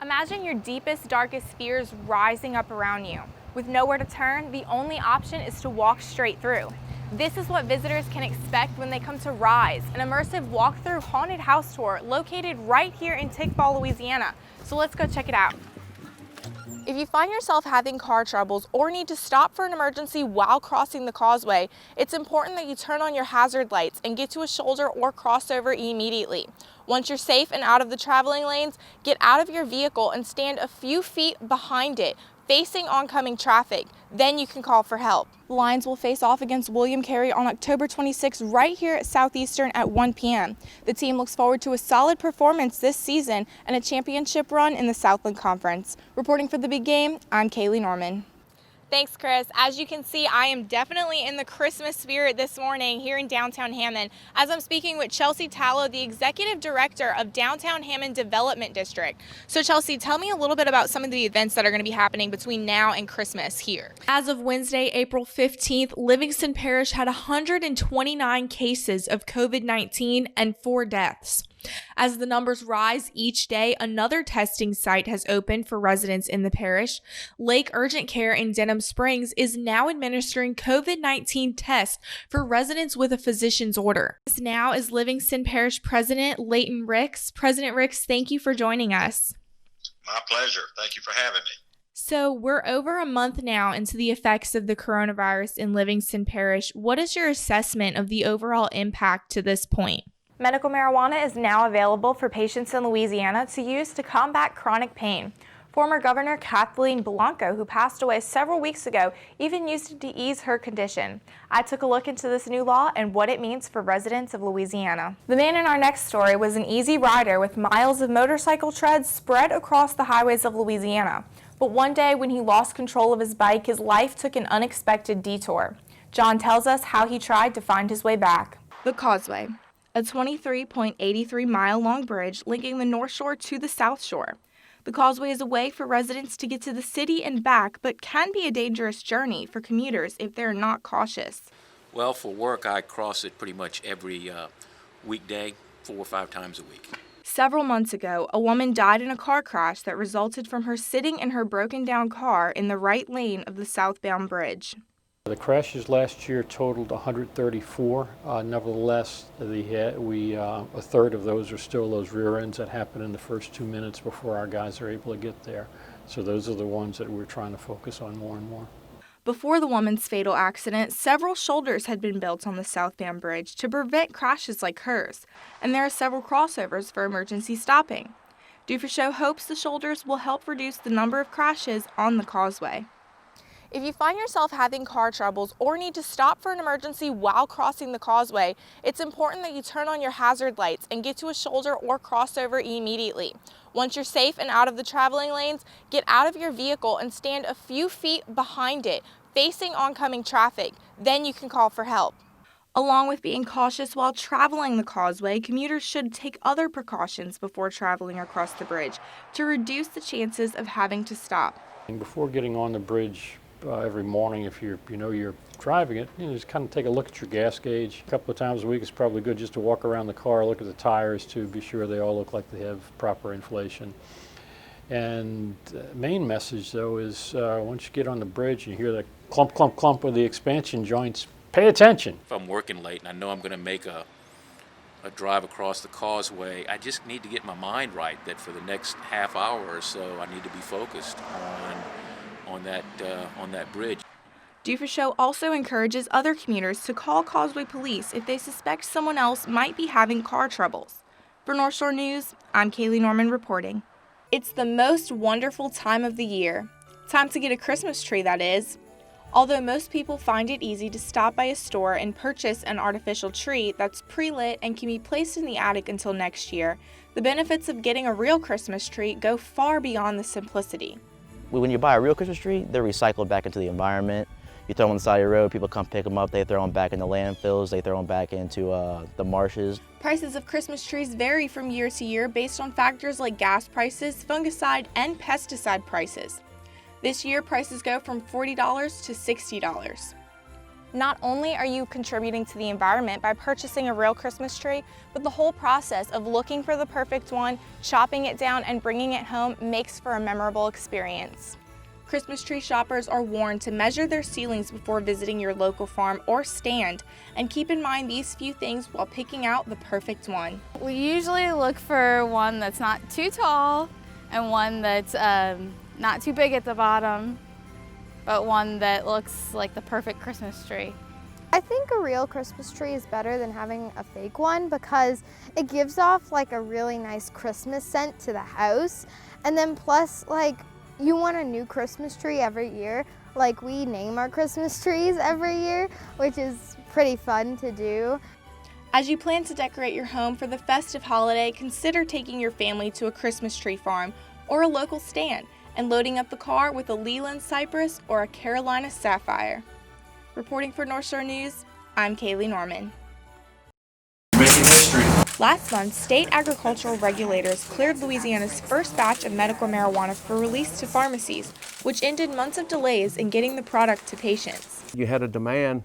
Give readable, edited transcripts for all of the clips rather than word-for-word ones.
Imagine your deepest, darkest fears rising up around you. With nowhere to turn, the only option is to walk straight through. This is what visitors can expect when they come to Rise, an immersive walk-through haunted house tour located right here in Tickfall, Louisiana. So let's go check it out. If you find yourself having car troubles or need to stop for an emergency while crossing the causeway, it's important that you turn on your hazard lights and get to a shoulder or crossover immediately. Once you're safe and out of the traveling lanes, get out of your vehicle and stand a few feet behind it, facing oncoming traffic. Then you can call for help. The Lions will face off against William Carey on October 26th right here at Southeastern at 1 p.m. The team looks forward to a solid performance this season and a championship run in the Southland Conference. Reporting for the big game, I'm Kaylee Norman. Thanks, Chris. As you can see, I am definitely in the Christmas spirit this morning here in downtown Hammond as I'm speaking with Chelsea Tallow, the Executive Director of Downtown Hammond Development District. So Chelsea, tell me a little bit about some of the events that are going to be happening between now and Christmas here. As of Wednesday, April 15th, Livingston Parish had 129 cases of COVID-19 and 4 deaths. As the numbers rise each day, another testing site has opened for residents in the parish. Lake Urgent Care in Denham Springs is now administering COVID-19 tests for residents with a physician's order. This now is Livingston Parish President Leighton Ricks. President Ricks, thank you for joining us. My pleasure. Thank you for having me. So we're over a month now into the effects of the coronavirus in Livingston Parish. What is your assessment of the overall impact to this point? Medical marijuana is now available for patients in Louisiana to use to combat chronic pain. Former Governor Kathleen Blanco, who passed away several weeks ago, even used it to ease her condition. I took a look into this new law and what it means for residents of Louisiana. The man in our next story was an easy rider with miles of motorcycle treads spread across the highways of Louisiana. But one day when he lost control of his bike, his life took an unexpected detour. John tells us how he tried to find his way back. The Causeway, a 23.83-mile-long bridge linking the North Shore to the South Shore. The causeway is a way for residents to get to the city and back, but can be a dangerous journey for commuters if they're not cautious. Well, for work, I cross it pretty much every weekday, 4 or 5 times a week. Several months ago, a woman died in a car crash that resulted from her sitting in her broken-down car in the right lane of the southbound bridge. The crashes last year totaled 134. Nevertheless, a third of those are still those rear ends that happen in the first 2 minutes before our guys are able to get there. So those are the ones that we're trying to focus on more and more. Before the woman's fatal accident, several shoulders had been built on the southbound bridge to prevent crashes like hers, and there are several crossovers for emergency stopping. Do for Show hopes the shoulders will help reduce the number of crashes on the causeway. If you find yourself having car troubles or need to stop for an emergency while crossing the causeway, it's important that you turn on your hazard lights and get to a shoulder or crossover immediately. Once you're safe and out of the traveling lanes, get out of your vehicle and stand a few feet behind it, facing oncoming traffic. Then you can call for help. Along with being cautious while traveling the causeway, commuters should take other precautions before traveling across the bridge to reduce the chances of having to stop. And before getting on the bridge, every morning, if you're driving it, just kind of take a look at your gas gauge. A couple of times a week is probably good just to walk around the car, look at the tires to be sure they all look like they have proper inflation. And the main message though is once you get on the bridge and you hear that clump, clump, clump of the expansion joints, pay attention. If I'm working late and I know I'm going to make a drive across the causeway, I just need to get my mind right that for the next half hour or so I need to be focused on that bridge. Do for Show also encourages other commuters to call Causeway Police if they suspect someone else might be having car troubles. For North Shore News, I'm Kaylee Norman reporting. It's the most wonderful time of the year. Time to get a Christmas tree, that is. Although most people find it easy to stop by a store and purchase an artificial tree that's pre-lit and can be placed in the attic until next year, the benefits of getting a real Christmas tree go far beyond the simplicity. When you buy a real Christmas tree, they're recycled back into the environment. You throw them on the side of the road, people come pick them up, they throw them back in the landfills, they throw them back into the marshes. Prices of Christmas trees vary from year to year based on factors like gas prices, fungicide, and pesticide prices. This year, prices go from $40 to $60. Not only are you contributing to the environment by purchasing a real Christmas tree, but the whole process of looking for the perfect one, chopping it down, and bringing it home makes for a memorable experience. Christmas tree shoppers are warned to measure their ceilings before visiting your local farm or stand, and keep in mind these few things while picking out the perfect one. We usually look for one that's not too tall and one that's not too big at the bottom, but one that looks like the perfect Christmas tree. I think a real Christmas tree is better than having a fake one because it gives off like a really nice Christmas scent to the house, and then plus like you want a new Christmas tree every year. Like we name our Christmas trees every year, which is pretty fun to do. As you plan to decorate your home for the festive holiday, consider taking your family to a Christmas tree farm or a local stand and loading up the car with a Leland cypress or a Carolina sapphire. Reporting for North Shore News, I'm Kaylee Norman. Making history. Last month, state agricultural regulators cleared Louisiana's first batch of medical marijuana for release to pharmacies, which ended months of delays in getting the product to patients. You had a demand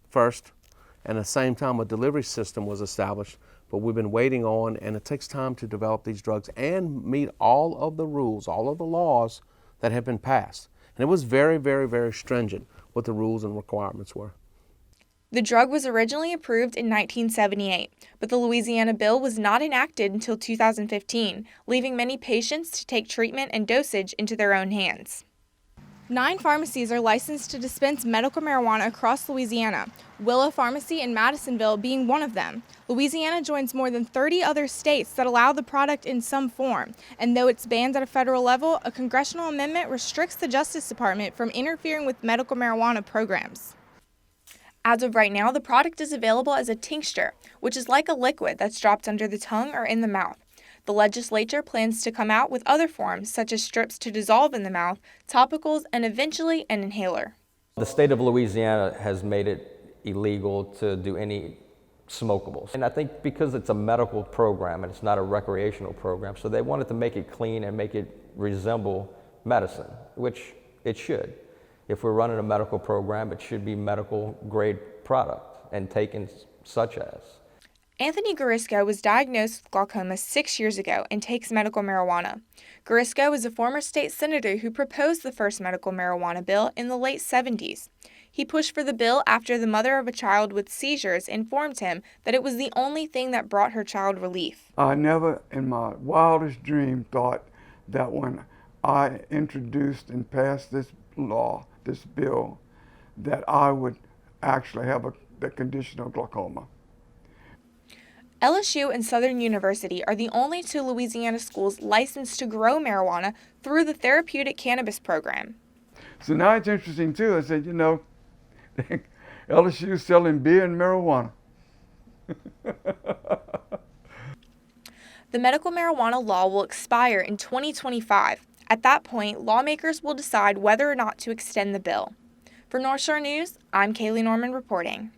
first, and at the same time a delivery system was established, but we've been waiting on, and it takes time to develop these drugs and meet all of the rules, all of the laws that have been passed. And it was very, very, very stringent what the rules and requirements were. The drug was originally approved in 1978, but the Louisiana bill was not enacted until 2015, leaving many patients to take treatment and dosage into their own hands. 9 pharmacies are licensed to dispense medical marijuana across Louisiana, Willow Pharmacy in Madisonville being one of them. Louisiana joins more than 30 other states that allow the product in some form, and though it's banned at a federal level, a congressional amendment restricts the Justice Department from interfering with medical marijuana programs. As of right now, the product is available as a tincture, which is like a liquid that's dropped under the tongue or in the mouth. The legislature plans to come out with other forms, such as strips to dissolve in the mouth, topicals, and eventually an inhaler. The state of Louisiana has made it illegal to do any smokables. And I think because it's a medical program and it's not a recreational program, so they wanted to make it clean and make it resemble medicine, which it should. If we're running a medical program, it should be medical grade product and taken such as. Anthony Garisco was diagnosed with glaucoma 6 years ago and takes medical marijuana. Garisco is a former state senator who proposed the first medical marijuana bill in the late 70s. He pushed for the bill after the mother of a child with seizures informed him that it was the only thing that brought her child relief. I never in my wildest dream thought that when I introduced and passed this law, this bill, that I would actually have the condition of glaucoma. LSU and Southern University are the only 2 Louisiana schools licensed to grow marijuana through the therapeutic cannabis program. So now it's interesting too. I said, you know, LSU is selling beer and marijuana. The medical marijuana law will expire in 2025. At that point, lawmakers will decide whether or not to extend the bill. For North Shore News, I'm Kaylee Norman reporting.